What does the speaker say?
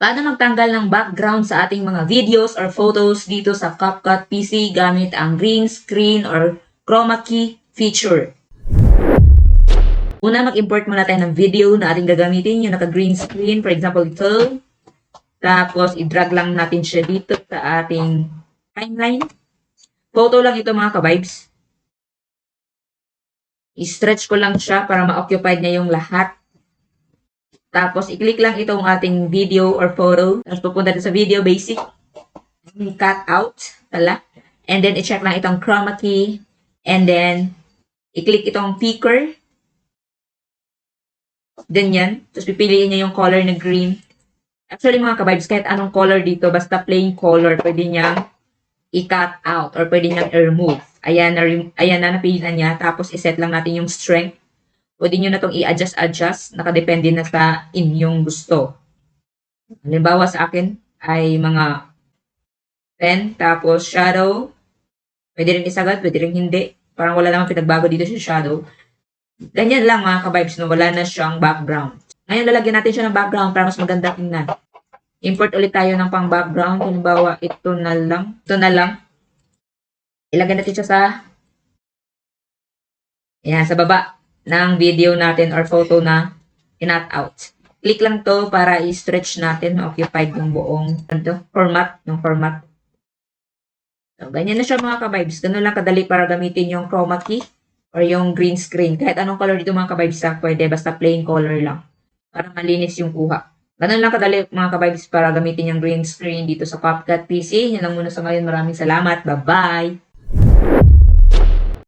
Paano magtanggal ng background sa ating mga videos or photos dito sa CapCut PC gamit ang green screen or chroma key feature? Una, mag-import muna tayo ng video na ating gagamitin, yung naka-green screen. For example, ito. Tapos, i-drag lang natin siya dito sa ating timeline. Photo lang ito mga ka-vibes. I-stretch ko lang siya para ma-occupied niya yung lahat. Tapos, i-click lang itong ating video or photo. Tapos, pupunta sa video basic. Cut out. Tala. And then, i-check lang itong chroma key. And then, i-click itong picker. Ganyan. Tapos, pipiliin niya yung color na green. Actually, mga ka-vibes, kahit anong color dito, basta plain color, pwede niyang i-cut out or pwede niyang i-remove. Ayan na, napili na niya. Tapos, iset lang natin yung strength. Pwede nyo na itong i-adjust. Nakadepende na sa inyong gusto. Halimbawa sa akin ay mga 10. Tapos, shadow. Pwede rin isagad, pwede rin hindi. Parang wala namang pinagbago dito sa shadow. Ganyan lang mga ka-vibes, no? Wala na siyang background. Ngayon, lalagyan natin siya ng background para mas maganda tingnan. Import ulit tayo ng pang background. Halimbawa, ito na lang. Ilagay natin siya sa baba ng video natin or photo na kinat out. Click lang to para i-stretch natin, occupied yung buong format. So, ganyan na siya mga ka-vibes. Ganun lang kadali para gamitin yung chroma key or yung green screen. Kahit anong color dito mga ka-vibes pwede. Basta plain color lang. Para malinis yung kuha. Ganun lang kadali mga ka-vibes para gamitin yung green screen dito sa CapCut PC. Yan lang muna sa ngayon. Maraming salamat. Bye-bye!